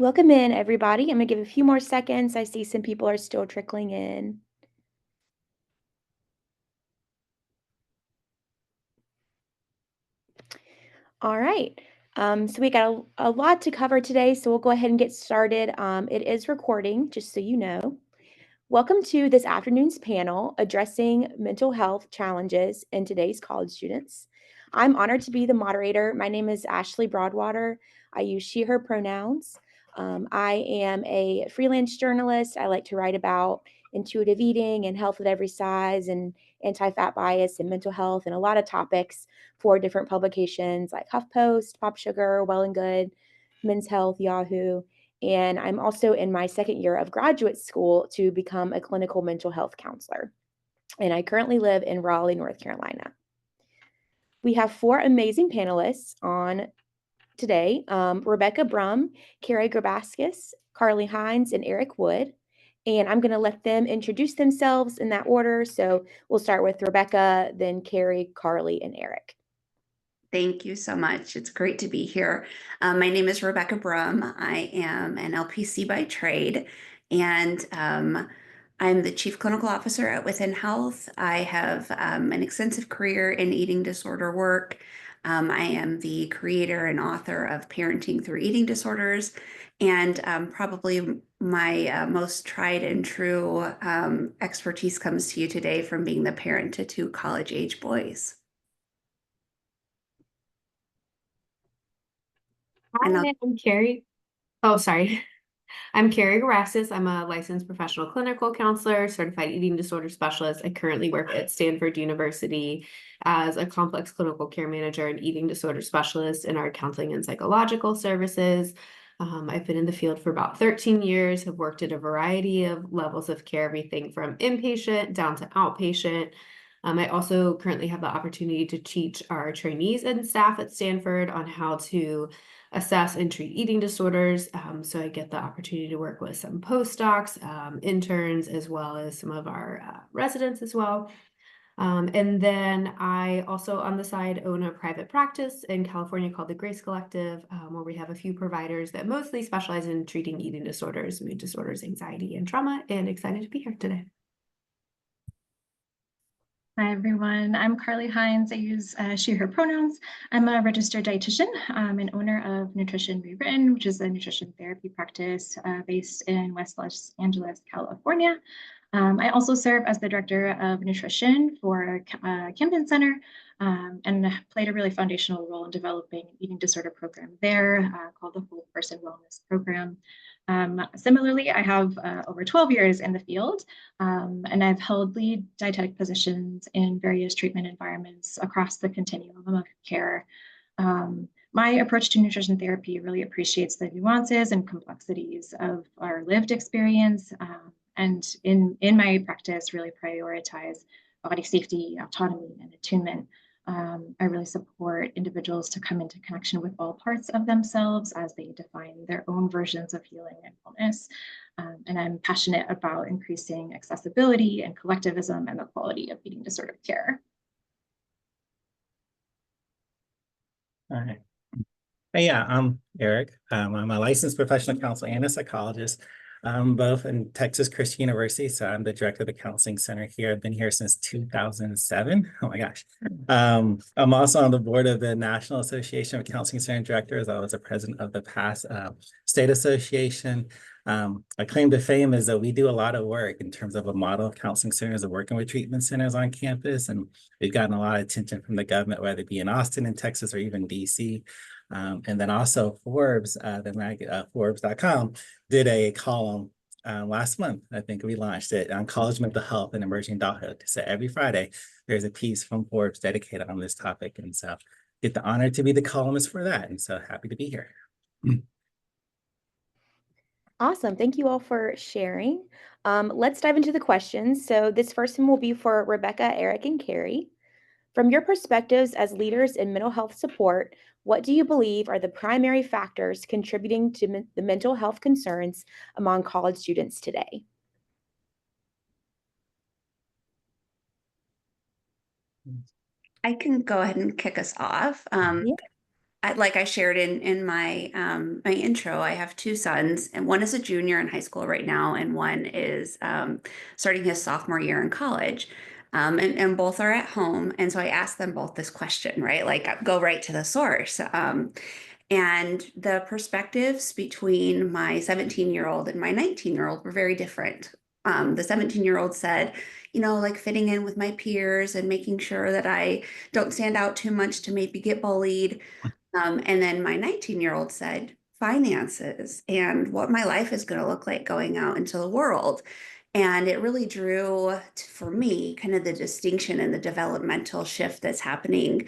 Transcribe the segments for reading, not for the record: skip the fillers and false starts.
Welcome in, everybody. I'm going to give a few more seconds. I see some people are still trickling in. All right. So we got a lot to cover today, so we'll go ahead and get started. It is recording, just so you know. Welcome to this afternoon's panel, Addressing Mental Health Challenges in Today's College Students. I'm honored to be the moderator. My name is Ashley Broadwater. I use she, her pronouns. I am a freelance journalist. I like to write about intuitive eating and health at every size and anti-fat bias and mental health and a lot of topics for different publications like HuffPost, Pop Sugar, Well and Good, Men's Health, Yahoo. And I'm also in my second year of graduate school to become a clinical mental health counselor. And I currently live in Raleigh, North Carolina. We have four amazing panelists on today, Rebecca Brum, Carrie Grabaskis, Carly Hines, and Eric Wood. And I'm going to let them introduce themselves in that order. So we'll start with Rebecca, then Carrie, Carly, and Eric. Thank you so much. It's great to be here. My name is Rebecca Brum. I am an LPC by trade, and I'm the Chief Clinical Officer at Within Health. I have an extensive career in eating disorder work. I am the creator and author of Parenting Through Eating Disorders, and probably my most tried and true expertise comes to you today from being the parent to two college-age boys. Hi, I'm Carrie. Oh, sorry. I'm Carrie Grabaskis. I'm a licensed professional clinical counselor, certified eating disorder specialist. I currently work at Stanford University as a complex clinical care manager and eating disorder specialist in our counseling and psychological services. I've been in the field for about 13 years, have worked at a variety of levels of care, everything from inpatient down to outpatient. I also currently have the opportunity to teach our trainees and staff at Stanford on how to assess and treat eating disorders. So I get the opportunity to work with some postdocs, interns, as well as some of our residents as well. And then I also on the side own a private practice in California called the Grace Collective, where we have a few providers that mostly specialize in treating eating disorders, mood disorders, anxiety, and trauma, and excited to be here today. Hi, everyone. I'm Carly Hines. I use she, her pronouns. I'm a registered dietitian and owner of Nutrition Rewritten, which is a nutrition therapy practice based in West Los Angeles, California. I also serve as the director of nutrition for Camden Center and played a really foundational role in developing an eating disorder program there called the Whole Person Wellness Program. Similarly, I have over 12 years in the field, and I've held lead dietetic positions in various treatment environments across the continuum of care. My approach to nutrition therapy really appreciates the nuances and complexities of our lived experience, and in my practice, really prioritize body safety, autonomy, and attunement. I really support individuals to come into connection with all parts of themselves as they define their own versions of healing and wellness. And I'm passionate about increasing accessibility and collectivism and the quality of eating disorder care. All right. Hey, yeah, I'm Eric. I'm a licensed professional counselor and a psychologist, both in Texas Christian University. So I'm the director of the counseling center here. I've been here since 2007. Oh my gosh. I'm also on the board of the National Association of Counseling Center Directors. I was the president of the past state association. My claim to fame is that we do a lot of work in terms of a model of counseling centers and working with treatment centers on campus. And we've gotten a lot of attention from the government, whether it be in Austin, in Texas, or even DC. And then also Forbes, Forbes.com did a column last month. I think we launched it on college mental health and emerging adulthood. So every Friday, there's a piece from Forbes dedicated on this topic. And so get the honor to be the columnist for that. And so happy to be here. Awesome. Thank you all for sharing. Let's dive into the questions. So this first one will be for Rebecca, Eric, and Carrie. From your perspectives as leaders in mental health support, what do you believe are the primary factors contributing to the mental health concerns among college students today? I can go ahead and kick us off. Yeah. like I shared in my my intro, I have two sons, and one is a junior in high school right now, and one is starting his sophomore year in college. And both are at home. And so I asked them both this question, right? Like, go right to the source. And the perspectives between my 17-year-old and my 19-year-old were very different. The 17-year-old said, you know, like fitting in with my peers and making sure that I don't stand out too much to maybe get bullied. And then my 19-year-old said, finances and what my life is going to look like going out into the world. And it really drew, for me, kind of the distinction and the developmental shift that's happening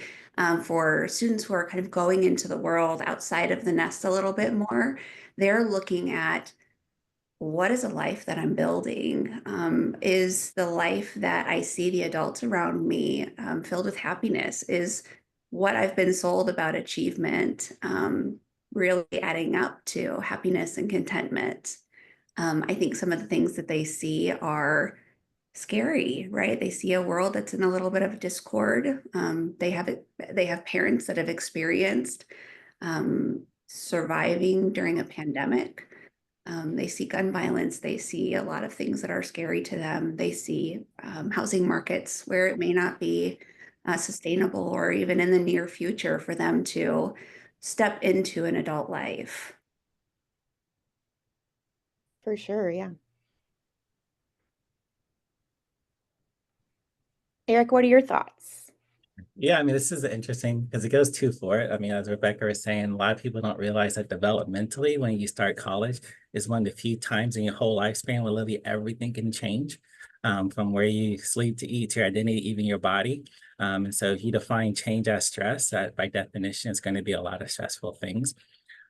for students who are kind of going into the world outside of the nest a little bit more. They're looking at, what is a life that I'm building? Is the life that I see the adults around me filled with happiness? Is what I've been sold about achievement really adding up to happiness and contentment? I think some of the things that they see are scary, right? They see a world that's in a little bit of discord. They have parents that have experienced surviving during a pandemic. They see gun violence. They see a lot of things that are scary to them. They see housing markets where it may not be sustainable or even in the near future for them to step into an adult life. For sure, yeah. Eric, what are your thoughts? Yeah, I mean, this is interesting because it goes too far. I mean, as Rebecca was saying, a lot of people don't realize that developmentally, when you start college, is one of the few times in your whole lifespan where literally everything can change, from where you sleep to eat to your identity, even your body. And so if you define change as stress, that by definition is going to be a lot of stressful things.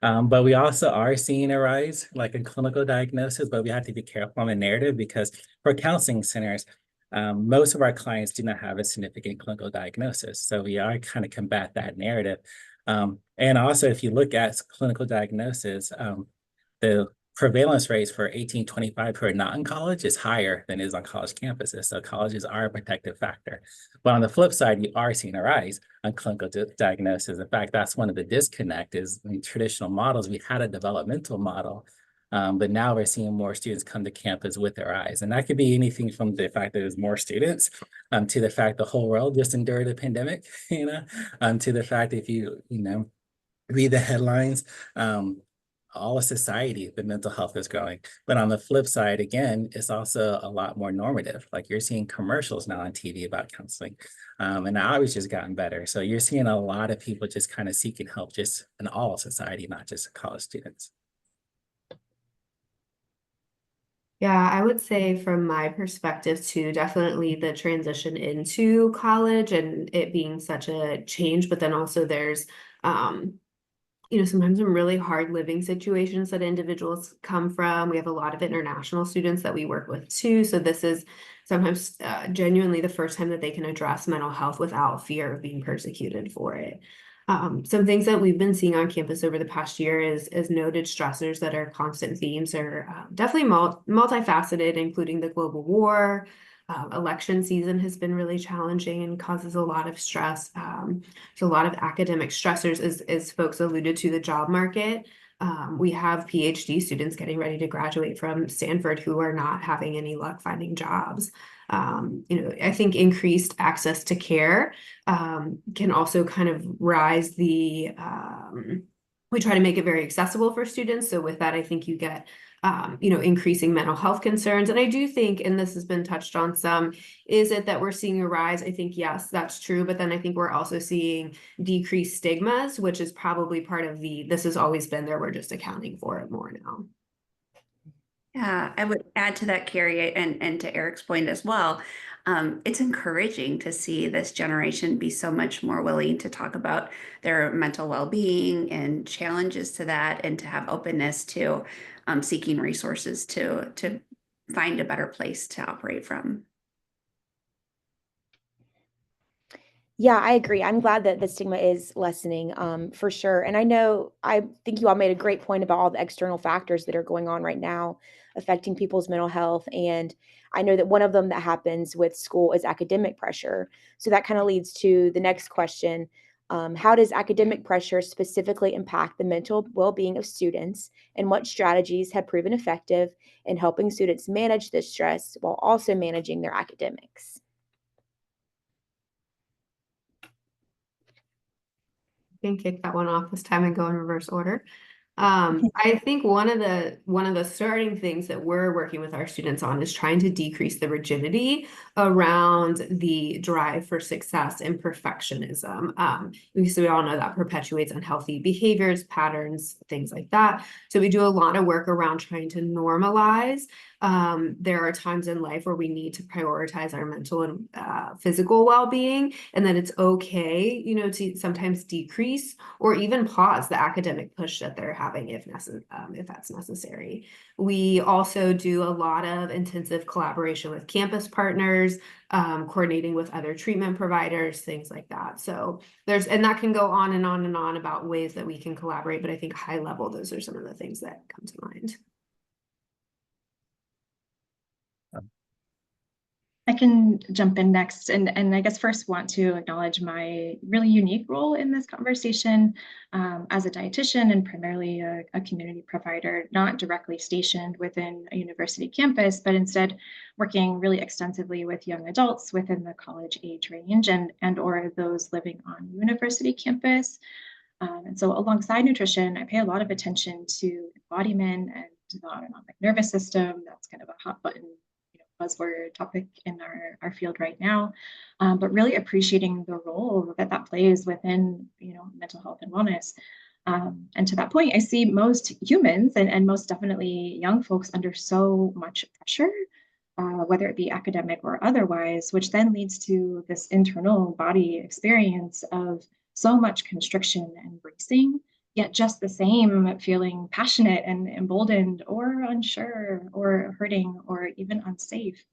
But we also are seeing a rise, like in clinical diagnosis, but we have to be careful on the narrative because for counseling centers, most of our clients do not have a significant clinical diagnosis. So we are kind of combat that narrative. And also, if you look at clinical diagnosis, the prevalence rates for 18-25 who are not in college is higher than is on college campuses. So colleges are a protective factor. But on the flip side, you are seeing a rise on clinical diagnosis. In fact, that's one of the disconnect is in traditional models, we had a developmental model, but now we're seeing more students come to campus with their eyes. And that could be anything from the fact that there's more students to the fact the whole world just endured a pandemic, to the fact if you read the headlines, all of society, the mental health is growing. But on the flip side, again, it's also a lot more normative. Like you're seeing commercials now on TV about counseling, and the outreach has gotten better. So you're seeing a lot of people just kind of seeking help just in all of society, not just college students. Yeah, I would say from my perspective too, definitely the transition into college and it being such a change, but then also there's sometimes some really hard living situations that individuals come from. We have a lot of international students that we work with too. So this is sometimes genuinely the first time that they can address mental health without fear of being persecuted for it. Some things that we've been seeing on campus over the past year is noted stressors that are constant themes are definitely multifaceted, including the global war. Election season has been really challenging and causes a lot of stress. So a lot of academic stressors, as folks alluded to, the job market. We have PhD students getting ready to graduate from Stanford who are not having any luck finding jobs. I think increased access to care can also kind of rise the, we try to make it very accessible for students. So with that, I think you get increasing mental health concerns. And I do think, and this has been touched on some, is it that we're seeing a rise? I think, yes, that's true. But then I think we're also seeing decreased stigmas, which is probably part of this has always been there. We're just accounting for it more now. Yeah, I would add to that, Carrie, and to Eric's point as well. It's encouraging to see this generation be so much more willing to talk about their mental well-being and challenges to that, and to have openness to seeking resources to find a better place to operate from. Yeah, I agree. I'm glad that the stigma is lessening, for sure. And I think you all made a great point about all the external factors that are going on right now affecting people's mental health. And I know that one of them that happens with school is academic pressure. So that kind of leads to the next question. How does academic pressure specifically impact the mental well-being of students, and what strategies have proven effective in helping students manage this stress while also managing their academics? Can kick that one off this time and go in reverse order. I think one of the starting things that we're working with our students on is trying to decrease the rigidity around the drive for success and perfectionism. Because we all know that perpetuates unhealthy behaviors, patterns, things like that. So we do a lot of work around trying to normalize. There are times in life where we need to prioritize our mental and physical well-being, and then it's okay, you know, to sometimes decrease or even pause the academic push that they're having if that's necessary. We also do a lot of intensive collaboration with campus partners, coordinating with other treatment providers, things like that. So and that can go on and on and on about ways that we can collaborate, but I think high level, those are some of the things that come to mind. I can jump in next, and I guess first want to acknowledge my really unique role in this conversation as a dietitian and primarily a community provider, not directly stationed within a university campus, but instead working really extensively with young adults within the college age range and or those living on university campus. And so alongside nutrition, I pay a lot of attention to embodiment and the autonomic nervous system. That's kind of a hot button buzzword topic in our field right now, but really appreciating the role that plays within mental health and wellness. And to that point, I see most humans and most definitely young folks under so much pressure, whether it be academic or otherwise, which then leads to this internal body experience of so much constriction and bracing, yet just the same feeling passionate and emboldened or unsure or hurting or even unsafe.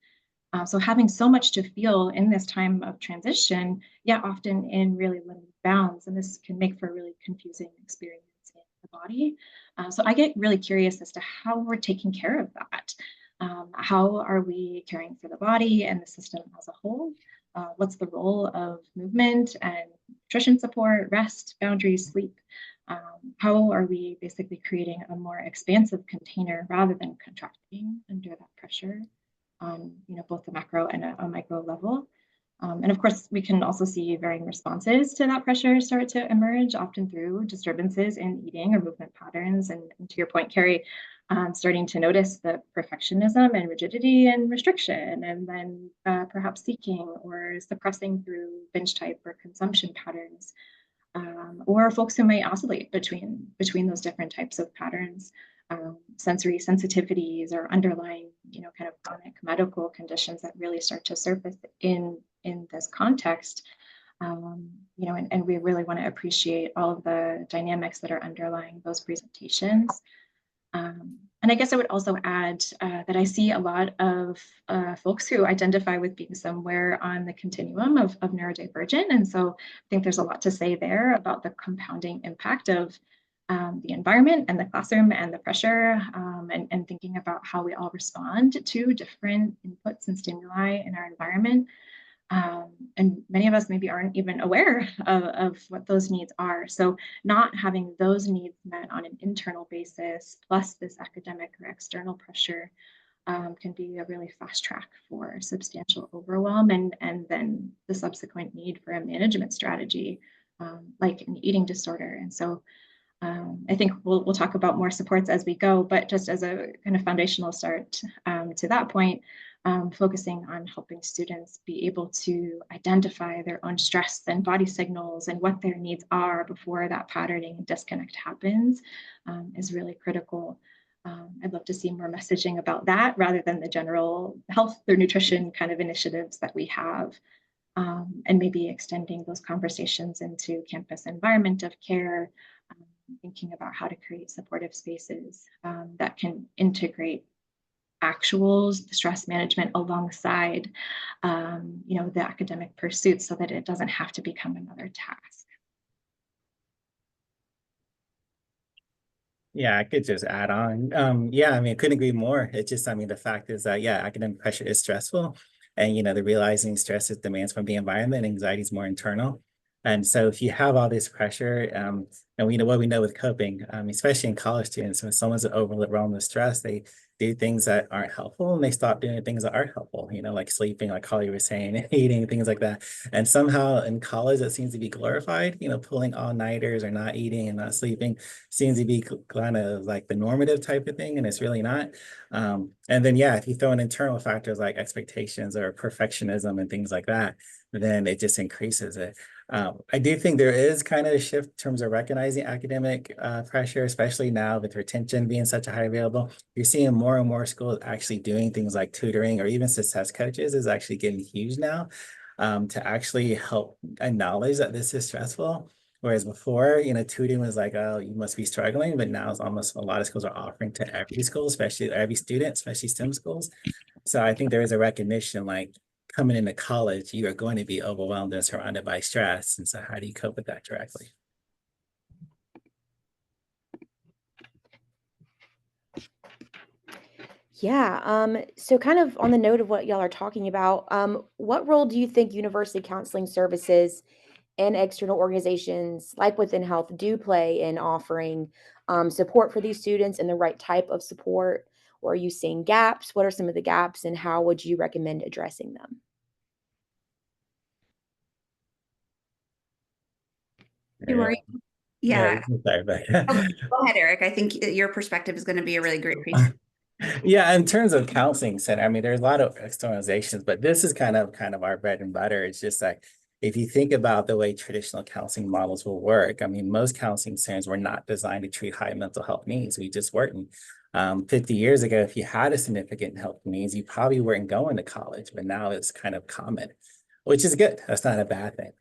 So having so much to feel in this time of transition, yet often in really limited bounds, and this can make for a really confusing experience in the body. So I get really curious as to how we're taking care of that. How are we caring for the body and the system as a whole? What's the role of movement and nutrition support, rest, boundaries, sleep? How are we basically creating a more expansive container rather than contracting under that pressure on both the macro and a micro level? And of course, we can also see varying responses to that pressure start to emerge, often through disturbances in eating or movement patterns. And to your point, Carrie, starting to notice the perfectionism and rigidity and restriction, and then perhaps seeking or suppressing through binge type or consumption patterns. Or folks who may oscillate between those different types of patterns, sensory sensitivities or underlying, kind of chronic medical conditions that really start to surface in this context. And we really want to appreciate all of the dynamics that are underlying those presentations. And I guess I would also add that I see a lot of folks who identify with being somewhere on the continuum of neurodivergent. And so I think there's a lot to say there about the compounding impact of the environment and the classroom and the pressure, and thinking about how we all respond to different inputs and stimuli in our environment. And many of us maybe aren't even aware of what those needs are. So not having those needs met on an internal basis, plus this academic or external pressure, can be a really fast track for substantial overwhelm and then the subsequent need for a management strategy, like an eating disorder. And so I think we'll talk about more supports as we go, but just as a kind of foundational start to that point, focusing on helping students be able to identify their own stress and body signals and what their needs are before that patterning and disconnect happens is really critical. I'd love to see more messaging about that rather than the general health or nutrition kind of initiatives that we have, and maybe extending those conversations into campus environment of care, thinking about how to create supportive spaces that can integrate actual stress management alongside, the academic pursuits so that it doesn't have to become another task. Yeah, I could just add on. Yeah, I mean, I couldn't agree more. It's just, I mean, the fact is that, yeah, academic pressure is stressful. And, the realizing stress is demands from the environment, anxiety is more internal. And so if you have all this pressure, and we know what we know with coping, especially in college students, when someone's overwhelmed with stress, they do things that aren't helpful and they stop doing things that are helpful, like sleeping, like Holly was saying, eating, things like that. And somehow in college, it seems to be glorified, pulling all-nighters or not eating and not sleeping seems to be kind of like the normative type of thing, and it's really not. And then, yeah, if you throw in internal factors like expectations or perfectionism and things like that, then it just increases it. I do think there is kind of a shift in terms of recognizing academic pressure, especially now with retention being such a high available. You're seeing more and more schools actually doing things like tutoring, or even success coaches is actually getting huge now, to actually help acknowledge that this is stressful. Whereas before, tutoring was like, oh, you must be struggling, but now it's almost a lot of schools are offering to every school, especially every student, especially STEM schools. So I think there is a recognition, like, coming into college, you are going to be overwhelmed and surrounded by stress. And so how do you cope with that directly? Yeah, so kind of on the note of what y'all are talking about, what role do you think university counseling services and external organizations like within health do play in offering support for these students and the right type of support? Or are you seeing gaps? What are some of the gaps and how would you recommend addressing them? You are, Yeah, yeah. sorry, but Oh, go ahead, Eric. I think your perspective is going to be a really great piece. yeah, in terms of counseling center, I mean, there's a lot of externalizations, but this is kind of our bread and butter. It's just like, if you think about the way traditional counseling models will work, I mean, most counseling centers were not designed to treat high mental health needs. We just weren't. 50 years ago, if you had a significant health needs, you probably weren't going to college, but now it's kind of common, which is good. That's not a bad thing.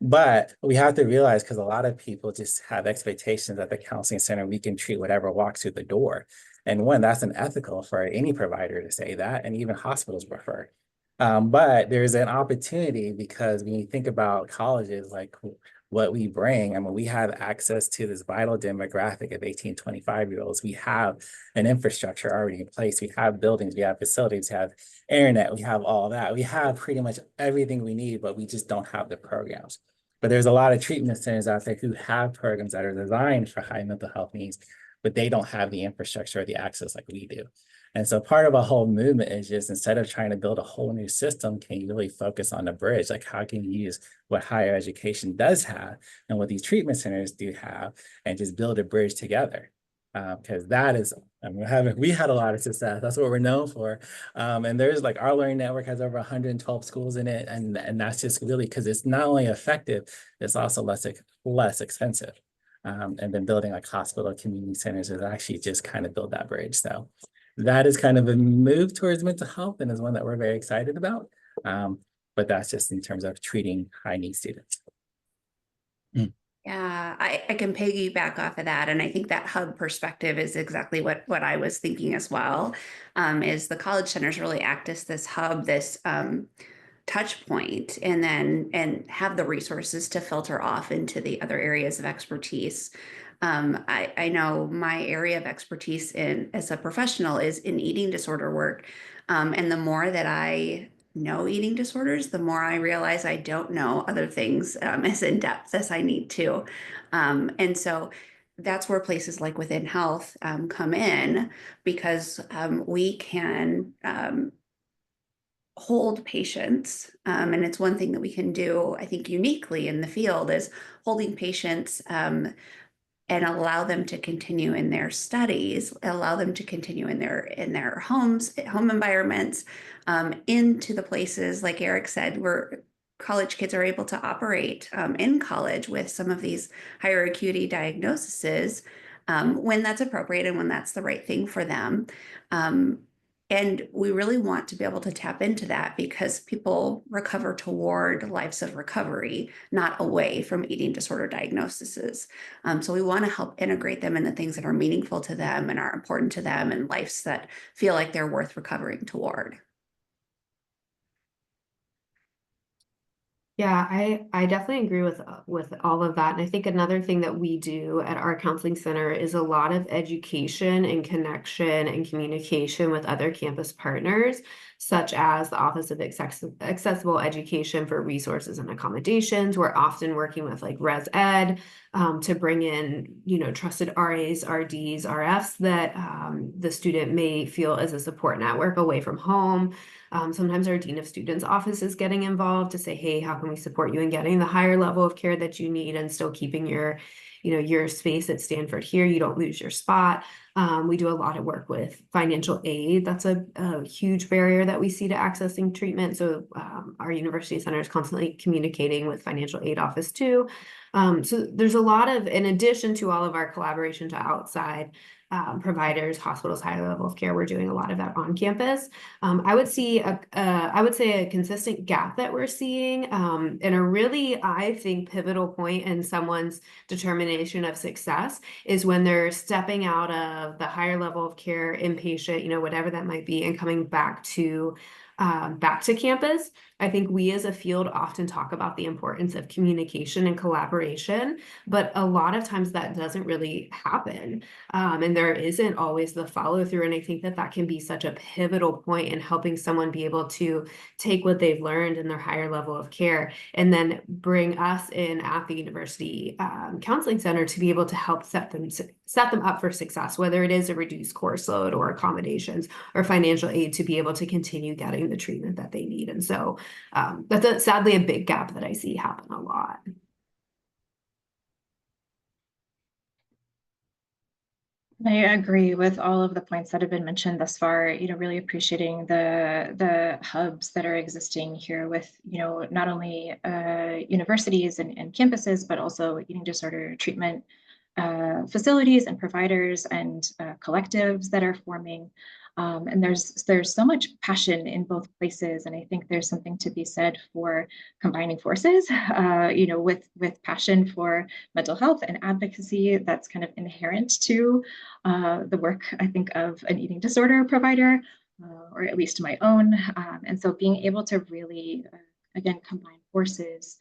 But we have to realize, because a lot of people just have expectations at the counseling center, we can treat whatever walks through the door. And one, that's unethical for any provider to say that, and even hospitals prefer. But there's an opportunity, because when you think about colleges, like what we bring, I mean, we have access to this vital demographic of 18, 25-year-olds. We have an infrastructure already in place. We have buildings, we have facilities, we have internet, we have all that. We have pretty much everything we need, but we just don't have the programs. But there's a lot of treatment centers out there who have programs that are designed for high mental health needs, but they don't have the infrastructure or the access like we do. And so part of a whole movement is just, instead of trying to build a whole new system, can you really focus on the bridge? Like, how can you use what higher education does have and what these treatment centers do have, and just build a bridge together? Because that is, I mean, we had a lot of success. That's what we're known for. And there's like, our learning network has over 112 schools in it. And that's just really because it's not only effective, it's also less expensive. And then building like hospital community centers is actually just kind of build that bridge. So that is kind of a move towards mental health, and is one that we're very excited about. But that's just in terms of treating high need students. Yeah, I can piggyback off of that. And I think that hub perspective is exactly what I was thinking as well, is the college centers really act as this hub, this touch point, and have the resources to filter off into the other areas of expertise. I know my area of expertise as a professional is in eating disorder work. And the more that I know eating disorders, the more I realize I don't know other things as in depth as I need to. And so that's where places like Within Health come in, because we can hold patients. And it's one thing that we can do, I think, uniquely in the field, is holding patients and allow them to continue in their studies, allow them to continue in their homes, home environments, into the places, like Eric said, where college kids are able to operate in college with some of these higher acuity diagnoses, when that's appropriate and when that's the right thing for them. And we really want to be able to tap into that, because people recover toward lives of recovery, not away from eating disorder diagnoses. So we want to help integrate them in the things that are meaningful to them and are important to them, and lives that feel like they're worth recovering toward. Yeah, I definitely agree with all of that. And I think another thing that we do at our counseling center is a lot of education and connection and communication with other campus partners. such as the Office of Accessible Education for Resources and Accommodations. We're often working with like Res Ed to bring in, trusted RAs, RDs, RFs that the student may feel as a support network away from home. Sometimes our Dean of Students office is getting involved to say, hey, how can we support you in getting the higher level of care that you need and still keeping your space at Stanford here, you don't lose your spot. We do a lot of work with financial aid. That's a huge barrier that we see to accessing treatment. So our university center is constantly communicating with financial aid office too. So there's a lot of, in addition to all of our collaboration to outside providers, hospitals, higher level of care, we're doing a lot of that on campus. I would say a consistent gap that we're seeing, and a really, I think, pivotal point in someone's determination of success is when they're stepping out of the higher level of care, inpatient, whatever that might be, and coming back to campus. I think we as a field often talk about the importance of communication and collaboration, but a lot of times that doesn't really happen. And there isn't always the follow through. And I think that can be such a pivotal point in helping someone be able to take what they've learned in their higher level of care and then bring us in at the University Counseling Center to be able to help set them up for success, whether it is a reduced course load or accommodations or financial aid to be able to continue getting the treatment that they need. And so that's sadly a big gap that I see happen a lot. I agree with all of the points that have been mentioned thus far, really appreciating the hubs that are existing here with, not only universities and campuses, but also eating disorder treatment facilities and providers and collectives that are forming. And there's so much passion in both places. And I think there's something to be said for combining forces, with passion for mental health and advocacy that's kind of inherent to the work, I think, of an eating disorder provider, or at least my own. And so being able to really, again, combine forces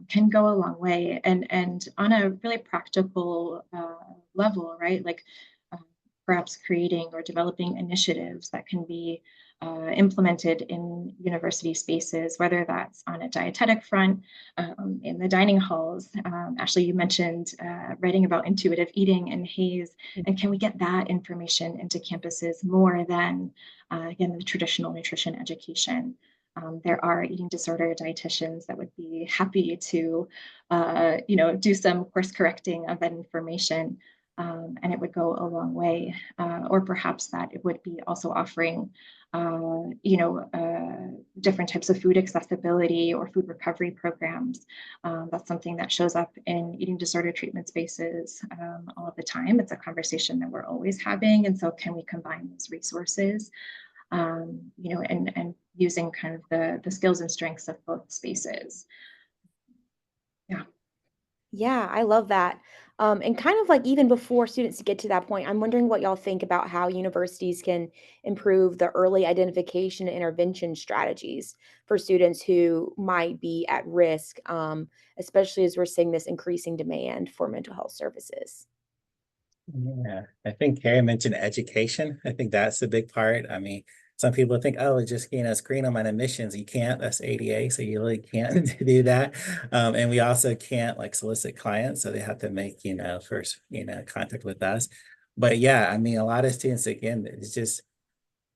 can go a long way. And on a really practical level, right? Like perhaps creating or developing initiatives that can be implemented in university spaces, whether that's on a dietetic front, in the dining halls. Ashley, you mentioned writing about intuitive eating and HAES, and can we get that information into campuses more than, again, the traditional nutrition education? There are eating disorder dietitians that would be happy to, do some course correcting of that information. And it would go a long way. Or perhaps that it would be also offering, different types of food accessibility or food recovery programs. That's something that shows up in eating disorder treatment spaces all of the time. It's a conversation that we're always having. And so can we combine those resources, and using kind of the skills and strengths of both spaces? Yeah. Yeah, I love that. And kind of like even before students get to that point, I'm wondering what y'all think about how universities can improve the early identification and intervention strategies for students who might be at risk, especially as we're seeing this increasing demand for mental health services. Yeah, I think Carrie mentioned education. I think that's a big part. I mean, some people think, oh, just, screen them on admissions. You can't, that's ADA, so you really can't do that. And we also can't like solicit clients, so they have to make, first, contact with us. But yeah, I mean, a lot of students, again, it's just,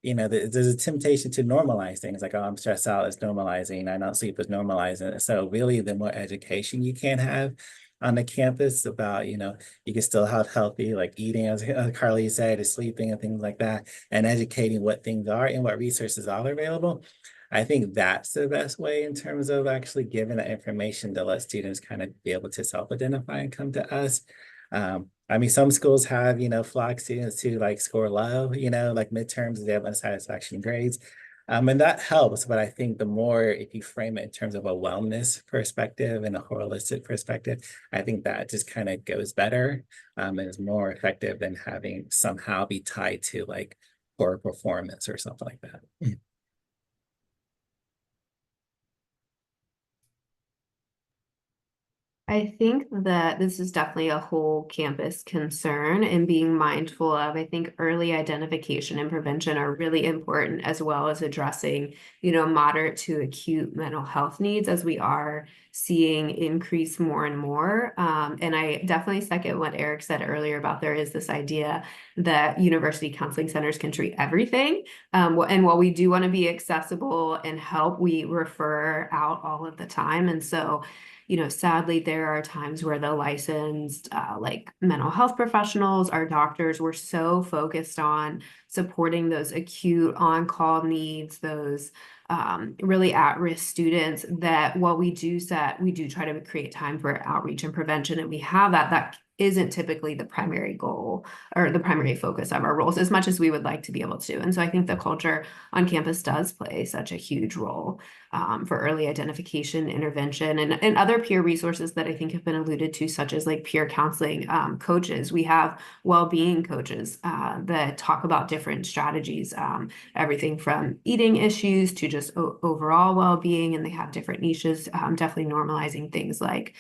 there's a temptation to normalize things like, oh, I'm stressed out, it's normalizing. I don't sleep, it's normalizing. So really, the more education you can have on the campus about, you can still have healthy, like eating, as Carly said, is sleeping and things like that, and educating what things are and what resources are available. I think that's the best way in terms of actually giving that information to let students kind of be able to self-identify and come to us. I mean, some schools have, flock students to like score low, like midterms, they have unsatisfaction grades. And that helps, but I think the more, if you frame it in terms of a wellness perspective and a holistic perspective, I think that just kind of goes better, and is more effective than having somehow be tied to like poor performance or something like that. I think that this is definitely a whole campus concern and being mindful of, I think early identification and prevention are really important, as well as addressing, moderate to acute mental health needs, as we are seeing increase more and more. And I definitely second what Eric said earlier about there is this idea that university counseling centers can treat everything. And while we do want to be accessible and help, we refer out all of the time. And so sadly, there are times where the licensed, like mental health professionals, our doctors, were so focused on supporting those acute on-call needs, those really at-risk students, that while we do try to create time for outreach and prevention, and we have that isn't typically the primary goal or the primary focus of our roles as much as we would like to be able to. And so I think the culture on campus does play such a huge role for early identification, intervention, and other peer resources that I think have been alluded to, such as like peer counseling coaches. We have well-being coaches that talk about different strategies, everything from eating issues to just overall well-being, and they have different niches, definitely normalizing things like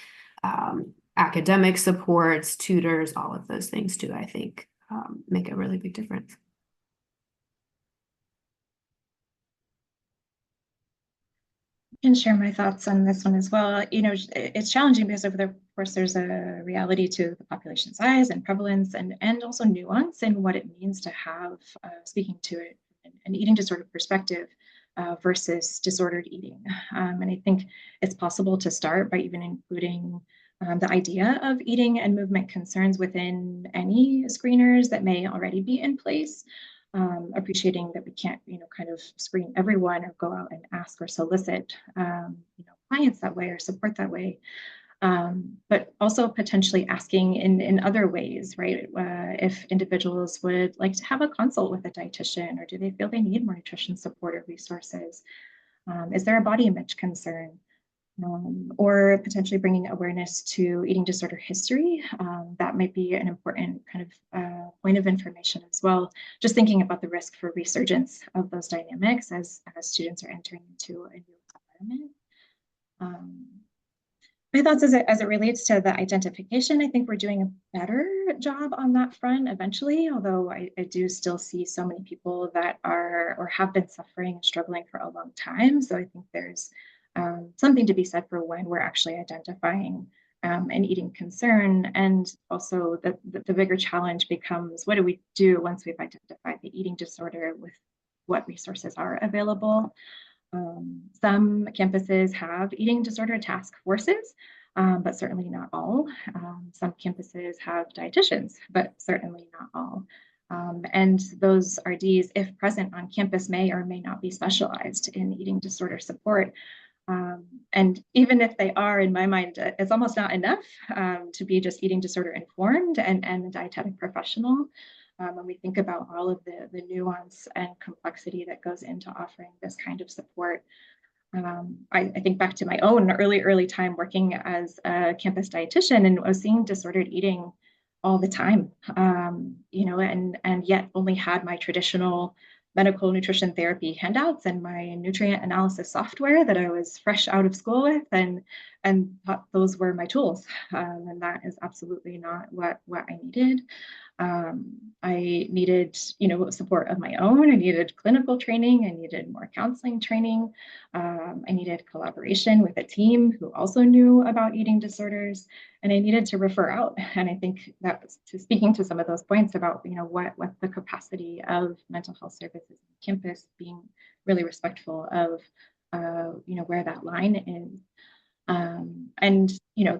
academic supports, tutors, all of those things too, I think make a really big difference. Can share my thoughts on this one as well. It's challenging because of course, there's a reality to the population size and prevalence and also nuance in what it means to have, speaking to it, an eating disorder perspective versus disordered eating. And I think it's possible to start by even including the idea of eating and movement concerns within any screeners that may already be in place. Appreciating that we can't, kind of screen everyone or go out and ask or solicit, clients that way or support that way. But also potentially asking in other ways, right? If individuals would like to have a consult with a dietitian, or do they feel they need more nutrition support or resources? Is there a body image concern? Or potentially bringing awareness to eating disorder history. That might be an important kind of point of information as well. Just thinking about the risk for resurgence of those dynamics as students are entering into a new environment. My thoughts as it relates to the identification, I think we're doing a better job on that front eventually, although I do still see so many people that are or have been suffering and struggling for a long time. So I think there's something to be said for when we're actually identifying an eating concern. And also the bigger challenge becomes, what do we do once we've identified the eating disorder with what resources are available? Some campuses have eating disorder task forces, but certainly not all. Some campuses have dietitians, but certainly not all. And those RDs, if present on campus, may or may not be specialized in eating disorder support. And even if they are, in my mind, it's almost not enough to be just eating disorder informed and a dietetic professional. When we think about all of the nuance and complexity that goes into offering this kind of support. I think back to my own early time working as a campus dietitian, and I was seeing disordered eating all the time, and yet only had my traditional medical nutrition therapy handouts and my nutrient analysis software that I was fresh out of school with, and thought those were my tools, and that is absolutely not what I needed. I needed, support of my own. I needed clinical training. I needed more counseling training. I needed collaboration with a team who also knew about eating disorders, and I needed to refer out. And I think that was speaking to some of those points about, what the capacity of mental health services on campus, being really respectful of, where that line is. And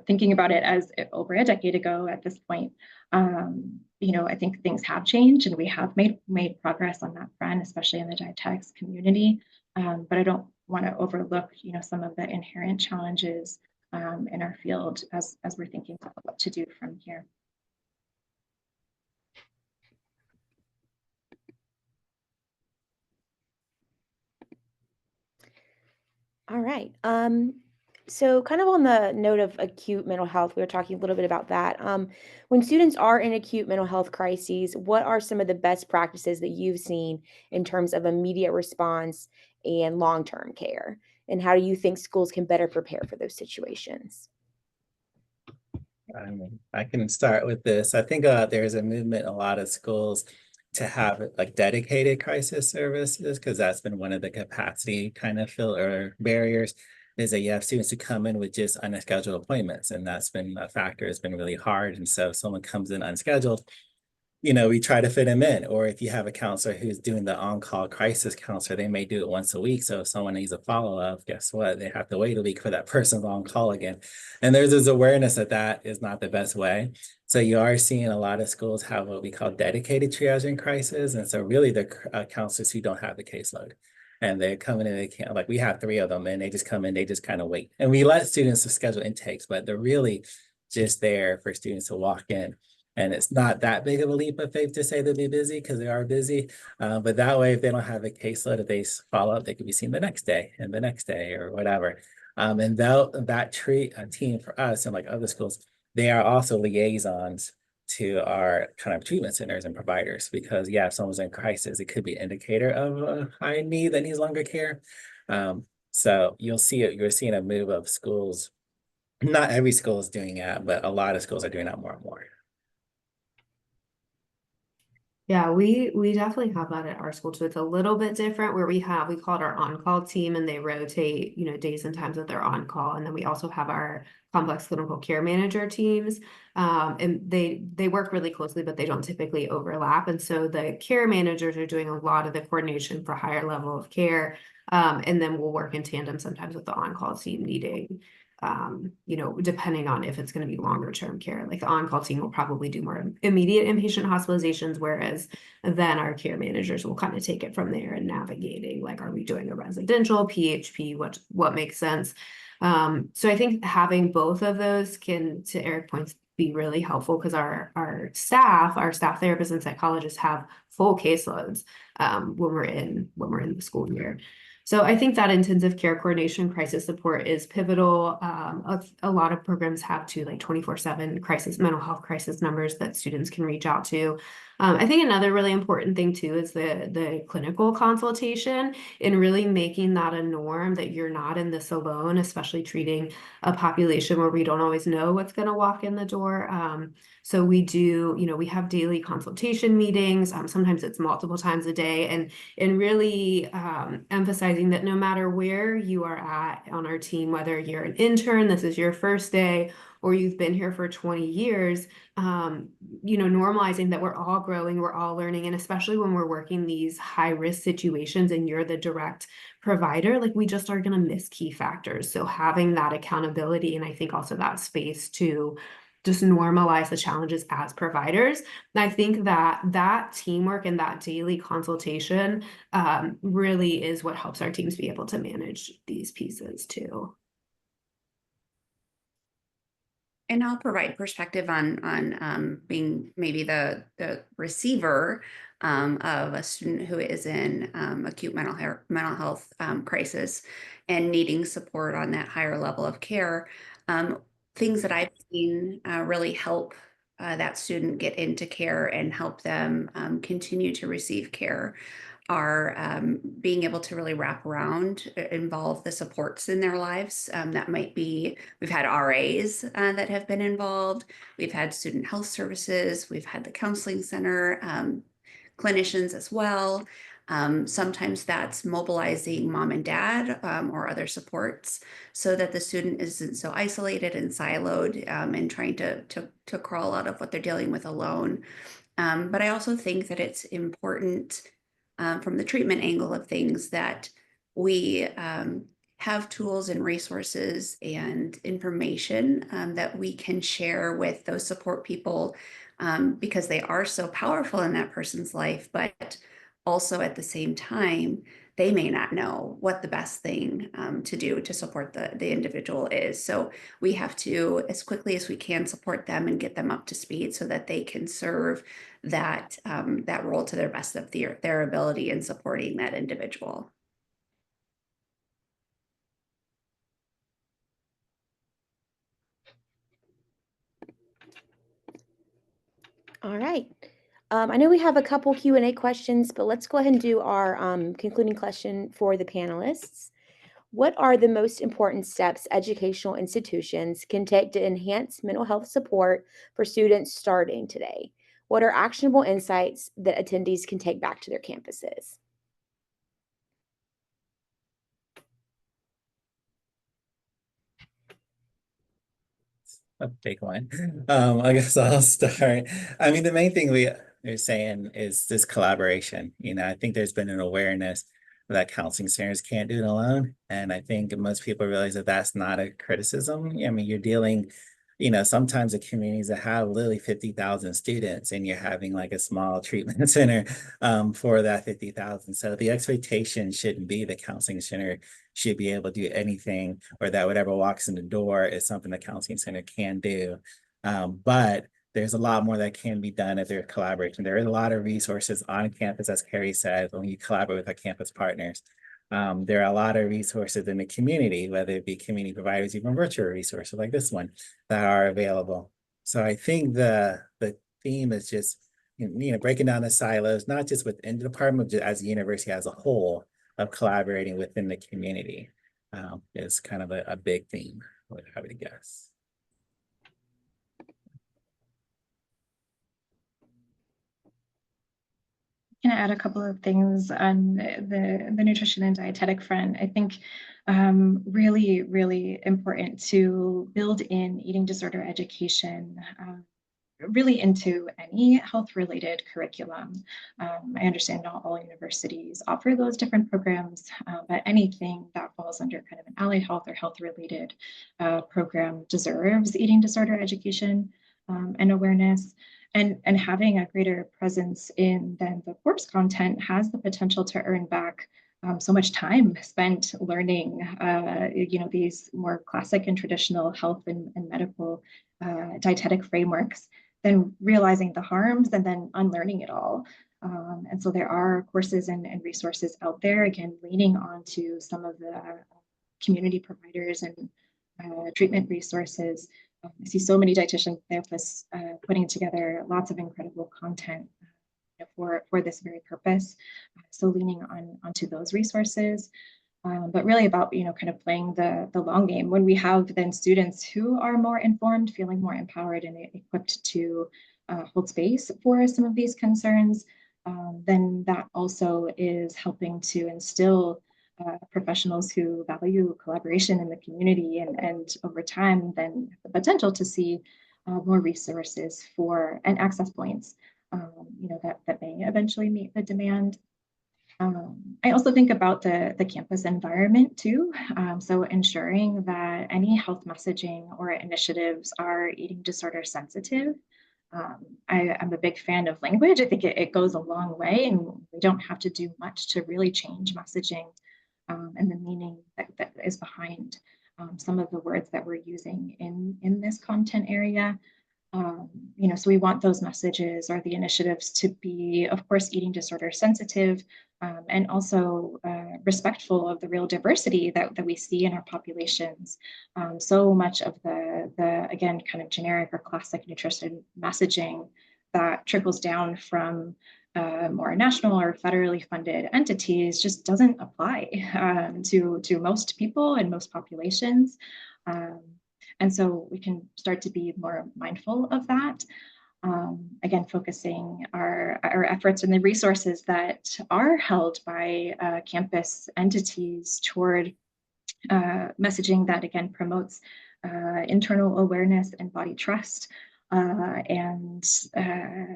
thinking about it as over a decade ago at this point, I think things have changed and we have made progress on that front, especially in the dietetics community. But I don't want to overlook, some of the inherent challenges in our field as we're thinking about what to do from here. All right. So kind of on the note of acute mental health, we were talking a little bit about that. When students are in acute mental health crises, what are some of the best practices that you've seen in terms of immediate response and long-term care? And how do you think schools can better prepare for those situations? I can start with this. I think there's a movement in a lot of schools to have like dedicated crisis services, because that's been one of the capacity kind of fill or barriers, is that you have students who come in with just unscheduled appointments, and that's been a factor. It's been really hard. And so if someone comes in unscheduled, we try to fit them in. Or if you have a counselor who's doing the on-call crisis counselor, they may do it once a week. So if someone needs a follow-up, guess what? They have to wait a week for that person's on call again. And there's this awareness that that is not the best way. So you are seeing a lot of schools have what we call dedicated triaging crisis. And so really the counselors who don't have the caseload. And they're coming in, they can't, like we have 3 of them, and they just come in, they just kind of wait. And we let students schedule intakes, but they're really just there for students to walk in. And it's not that big of a leap of faith to say they'll be busy, because they are busy. But that way, if they don't have a caseload, if they follow up, they could be seen the next day and the next day or whatever. And that team for us, and like other schools, they are also liaisons to our kind of treatment centers and providers, because if someone's in crisis, it could be an indicator of a high need that needs longer care. So you're seeing a move of schools. Not every school is doing that, but a lot of schools are doing that more and more. Yeah, we definitely have that at our school too. It's a little bit different where we call it our on-call team, and they rotate, days and times that they're on call. And then we also have our complex clinical care manager teams. And they work really closely, but they don't typically overlap. And so the care managers are doing a lot of the coordination for higher level of care. And then we'll work in tandem sometimes with the on-call team needing depending on if it's going to be longer term care. Like the on-call team will probably do more immediate inpatient hospitalizations, whereas then our care managers will kind of take it from there and navigating, like, are we doing a residential PHP, what makes sense? So I think having both of those can, to Eric's points, be really helpful, because our staff therapists and psychologists have full caseloads when we're in the school year. So I think that intensive care coordination crisis support is pivotal. A lot of programs have like 24/7 mental health crisis numbers that students can reach out to. I think another really important thing too is the clinical consultation, and really making that a norm that you're not in this alone, especially treating a population where we don't always know what's going to walk in the door. So we do, we have daily consultation meetings. Sometimes it's multiple times a day, and really emphasizing that no matter where you are at on our team, whether you're an intern, this is your first day, or you've been here for 20 years, normalizing that we're all growing, we're all learning. And especially when we're working these high risk situations and you're the direct provider, like, we just are going to miss key factors. So having that accountability, and I think also that space to just normalize the challenges as providers. And I think that teamwork and that daily consultation really is what helps our teams be able to manage these pieces too. And I'll provide perspective on being maybe the receiver of a student who is in acute mental health crisis and needing support on that higher level of care. Things that I've seen really help that student get into care and help them continue to receive care are being able to really wrap around, involve the supports in their lives. That might be, we've had RAs that have been involved. We've had student health services. We've had the counseling center, clinicians as well. Sometimes that's mobilizing mom and dad or other supports so that the student isn't so isolated and siloed and trying to crawl out of what they're dealing with alone. But I also think that it's important from the treatment angle of things that we have tools and resources and information that we can share with those support people because they are so powerful in that person's life, but also at the same time, they may not know what the best thing to do to support the individual is. So we have to, as quickly as we can, support them and get them up to speed so that they can serve that role to their best of their ability in supporting that individual. All right. I know we have a couple Q&A questions, but let's go ahead and do our concluding question for the panelists. What are the most important steps educational institutions can take to enhance mental health support for students starting today? What are actionable insights that attendees can take back to their campuses? A big one. I guess I'll start. I mean, the main thing we are saying is this collaboration. I think there's been an awareness that counseling centers can't do it alone. And I think most people realize that that's not a criticism. I mean, you're dealing, sometimes the communities that have literally 50,000 students and you're having like a small treatment center for that 50,000. So the expectation shouldn't be the counseling center should be able to do anything, or that whatever walks in the door is something the counseling center can do. But there's a lot more that can be done if there's collaboration. There is a lot of resources on campus, as Carrie said, when you collaborate with our campus partners. There are a lot of resources in the community, whether it be community providers, even virtual resources like this one, that are available. So I think the theme is just breaking down the silos, not just within the department, but as a university as a whole, of collaborating within the community is kind of a big theme, I would guess. Can I add a couple of things on the nutrition and dietetic front? I think really, really important to build in eating disorder education really into any health-related curriculum. I understand not all universities offer those different programs, but anything that falls under kind of an allied health or health-related program deserves eating disorder education and awareness. And having a greater presence in then the course content has the potential to earn back so much time spent learning, these more classic and traditional health and medical dietetic frameworks, then realizing the harms and then unlearning it all. And so there are courses and resources out there, again, leaning onto some of the community providers and treatment resources. I see so many dietitian therapists putting together lots of incredible content for this very purpose. So leaning onto those resources. But really about, kind of playing the long game. When we have then students who are more informed, feeling more empowered and equipped to hold space for some of these concerns, then that also is helping to instill professionals who value collaboration in the community, and over time, then the potential to see more resources for and access points, that may eventually meet the demand. I also think about the campus environment too. So ensuring that any health messaging or initiatives are eating disorder sensitive. I'm a big fan of language. I think it goes a long way, and we don't have to do much to really change messaging and the meaning that is behind some of the words that we're using in this content area. So we want those messages or the initiatives to be, of course, eating disorder sensitive, and also respectful of the real diversity that we see in our populations. So much of the again, kind of generic or classic nutrition messaging that trickles down from more national or federally funded entities just doesn't apply to most people and most populations. And so we can start to be more mindful of that. Again, focusing our efforts and the resources that are held by campus entities toward messaging that, again, promotes internal awareness and body trust and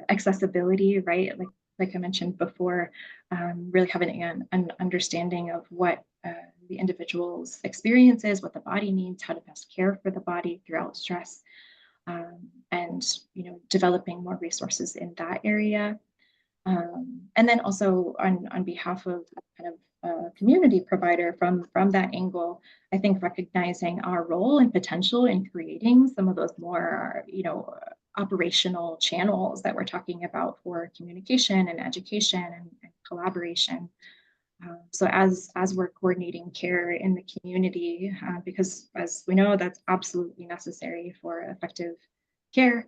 accessibility, right? Like I mentioned before, really having an understanding of what the individual's experience is, what the body needs, how to best care for the body throughout stress, and developing more resources in that area. And then also on behalf of kind of a community provider from that angle, I think recognizing our role and potential in creating some of those more, operational channels that we're talking about for communication and education and collaboration. So as we're coordinating care in the community, because as we know, that's absolutely necessary for effective care,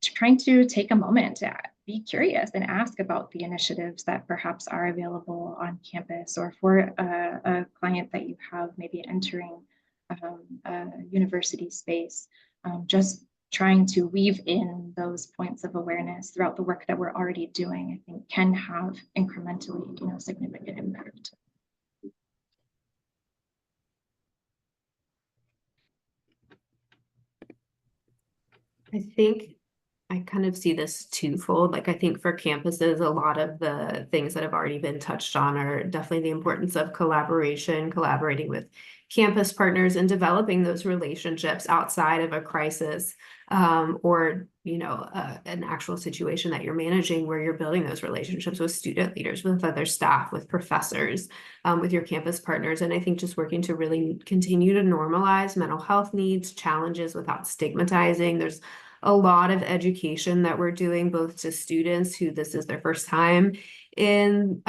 trying to take a moment be curious and ask about the initiatives that perhaps are available on campus, or for a client that you have maybe entering a university space. Just trying to weave in those points of awareness throughout the work that we're already doing, I think, can have incrementally, significant impact. I think I kind of see this twofold. Like, I think for campuses, a lot of the things that have already been touched on are definitely the importance of collaboration, collaborating with campus partners and developing those relationships outside of a crisis, or, an actual situation that you're managing, where you're building those relationships with student leaders, with other staff, with professors, with your campus partners. And I think just working to really continue to normalize mental health needs, challenges without stigmatizing. There's a lot of education that we're doing, both to students who this is their first time in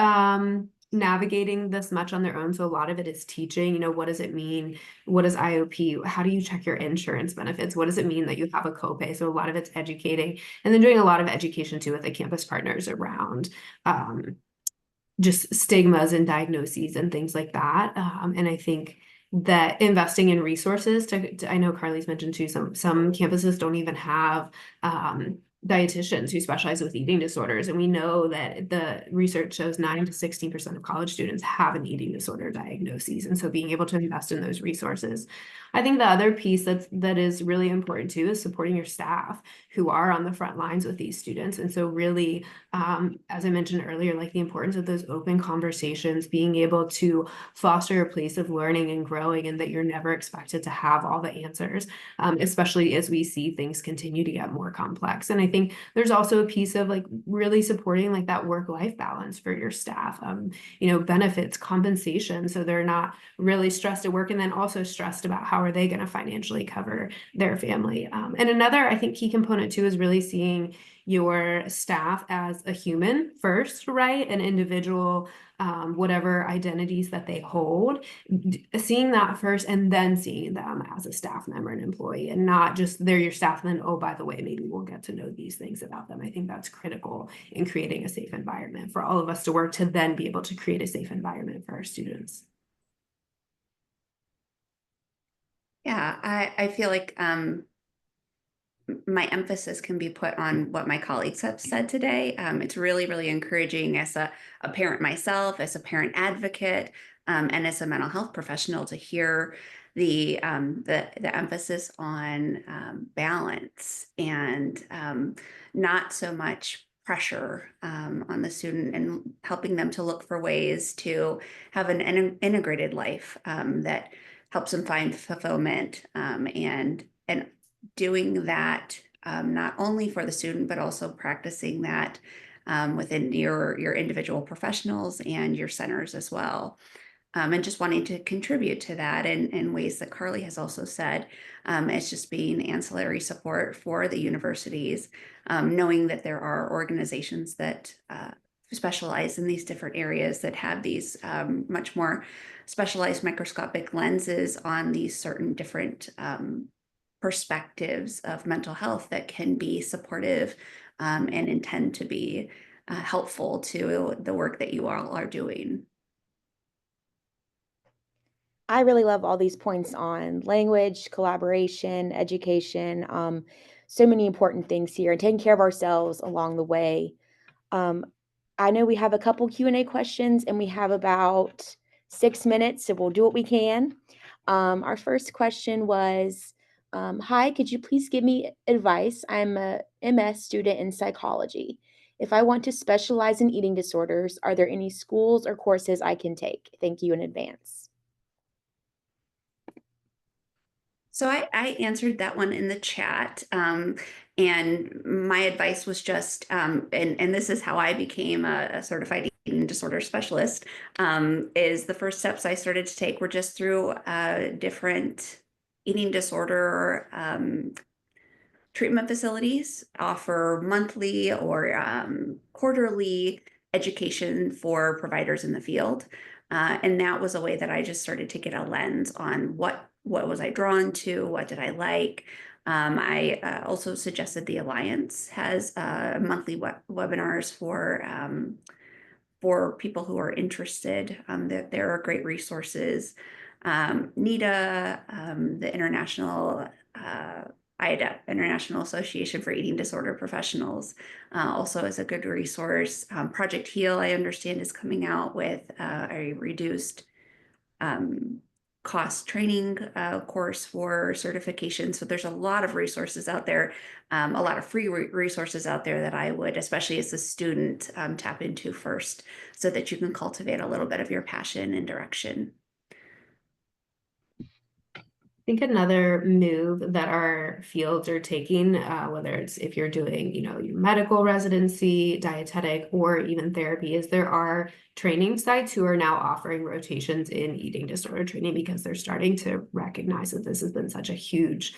navigating this much on their own. So a lot of it is teaching, what does it mean? What is IOP? How do you check your insurance benefits? What does it mean that you have a copay? So a lot of it's educating, and then doing a lot of education too with the campus partners around just stigmas and diagnoses and things like that. And I think that investing in resources I know Carly's mentioned too, some campuses don't even have dietitians who specialize with eating disorders. And we know that the research shows 9 to 16% of college students have an eating disorder diagnosis. And so being able to invest in those resources. I think the other piece that is really important too is supporting your staff who are on the front lines with these students. And so really, as I mentioned earlier, like the importance of those open conversations, being able to foster a place of learning and growing, and that you're never expected to have all the answers, especially as we see things continue to get more complex. And I think there's also a piece of like really supporting like that work-life balance for your staff, benefits, compensation, so they're not really stressed at work, and then also stressed about how are they going to financially cover their family. And another, I think, key component too is really seeing your staff as a human first, right? An individual, whatever identities that they hold, seeing that first, and then seeing them as a staff member and employee, and not just they're your staff and then, oh, by the way, maybe we'll get to know these things about them. I think that's critical in creating a safe environment for all of us to work to then be able to create a safe environment for our students. Yeah, I feel like my emphasis can be put on what my colleagues have said today. It's really, really encouraging as a parent myself, as a parent advocate, and as a mental health professional to hear the emphasis on balance and not so much pressure on the student, and helping them to look for ways to have an integrated life that helps them find fulfillment, and doing that not only for the student, but also practicing that within your individual professionals and your centers as well. And just wanting to contribute to that in ways that Carly has also said, it's just being ancillary support for the universities, knowing that there are organizations that specialize in these different areas, that have these much more specialized microscopic lenses on these certain different perspectives of mental health that can be supportive and intend to be helpful to the work that you all are doing. I really love all these points on language, collaboration, education, so many important things here, and taking care of ourselves along the way. I know we have a couple Q&A questions, and we have about 6 minutes, so we'll do what we can. Our first question was, hi, could you please give me advice? I'm a MS student in psychology. If I want to specialize in eating disorders, are there any schools or courses I can take? Thank you in advance. So I answered that one in the chat, and my advice was just, and this is how I became a certified eating disorder specialist, is the first steps I started to take were just through different eating disorder treatment facilities offer monthly or quarterly education for providers in the field. And that was a way that I just started to get a lens on what was I drawn to, what did I like, I also suggested the Alliance has monthly webinars for people who are interested. There are great resources. NIDA, the IADEP, International Association for Eating Disorder Professionals, also is a good resource. Project Heal, I understand, is coming out with a reduced cost training course for certification. So there's a lot of resources out there, a lot of free resources out there that I would, especially as a student, tap into first so that you can cultivate a little bit of your passion and direction. I think another move that our fields are taking, whether it's if you're doing, your medical residency, dietetic, or even therapy, is there are training sites who are now offering rotations in eating disorder training because they're starting to recognize that this has been such a huge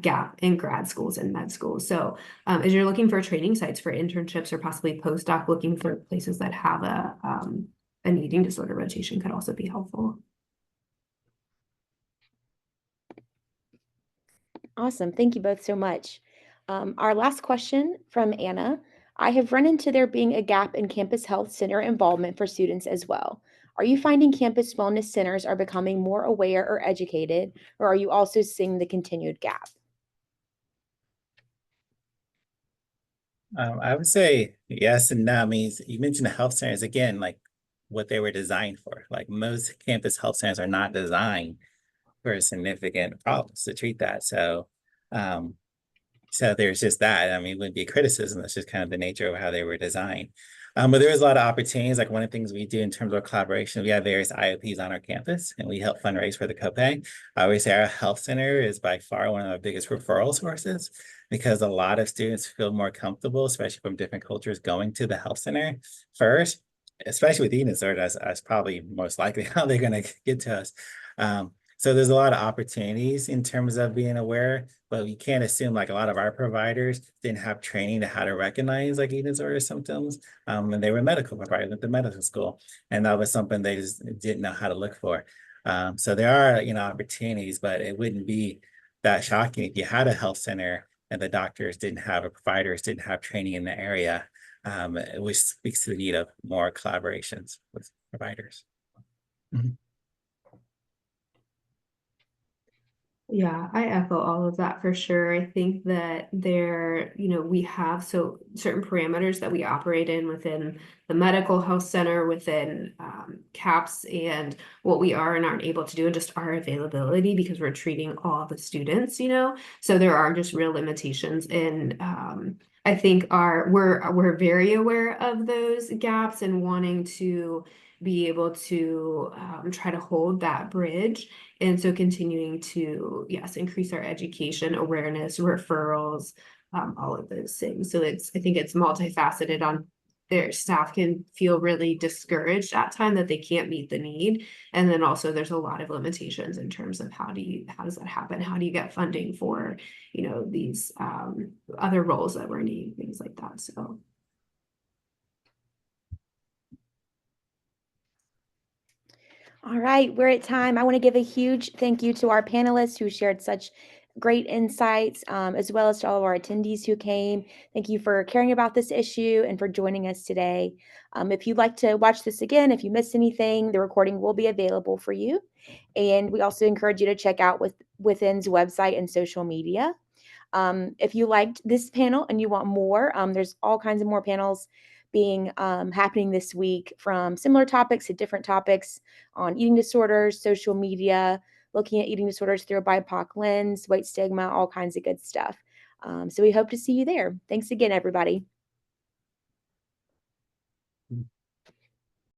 gap in grad schools and med schools. So as you're looking for training sites for internships or possibly postdoc, looking for places that have an eating disorder rotation could also be helpful. Awesome. Thank you both so much. Our last question from Anna. I have run into there being a gap in campus health center involvement for students as well. Are you finding campus wellness centers are becoming more aware or educated, or are you also seeing the continued gap? I would say yes and no. I mean, you mentioned the health centers again, like what they were designed for. Like most campus health centers are not designed for significant problems to treat that. Um, so there's just that. I mean, it wouldn't be a criticism. That's just kind of the nature of how they were designed. But there is a lot of opportunities. Like one of the things we do in terms of collaboration, we have various IOPs on our campus and we help fundraise for the copay. I always say our health center is by far one of our biggest referral sources because a lot of students feel more comfortable, especially from different cultures, going to the health center first, especially with eating disorder. That's probably most likely how they're going to get to us. So there's a lot of opportunities in terms of being aware, but we can't assume like a lot of our providers didn't have training to how to recognize like eating disorder symptoms. And they were medical providers at the medical school. And that was something they just didn't know how to look for. So there are, opportunities, but it wouldn't be that shocking if you had a health center and the doctors didn't have, or providers didn't have training in the area, which speaks to the need of more collaborations with providers. Mm-hmm. Yeah, I echo all of that for sure. I think that we have certain parameters that we operate in within the medical health center, within CAPS, and what we are and aren't able to do, and just our availability because we're treating all the students, So there are just real limitations, and I think we're very aware of those gaps and wanting to be able to try to hold that bridge. And so continuing to, yes, increase our education, awareness, referrals, all of those things. So I think it's multifaceted on their staff can feel really discouraged at time that they can't meet the need. And then also there's a lot of limitations in terms of how does that happen? How do you get funding for, these other roles that we're needing, things like that. So. All right, we're at time. I want to give a huge thank you to our panelists who shared such great insights, as well as to all of our attendees who came. Thank you for caring about this issue and for joining us today. If you'd like to watch this again, if you missed anything, the recording will be available for you. And we also encourage you to check out Within's website and social media. If you liked this panel and you want more, there's all kinds of more panels being happening this week from similar topics to different topics on eating disorders, social media, looking at eating disorders through a BIPOC lens, weight stigma, all kinds of good stuff. So we hope to see you there. Thanks again, everybody.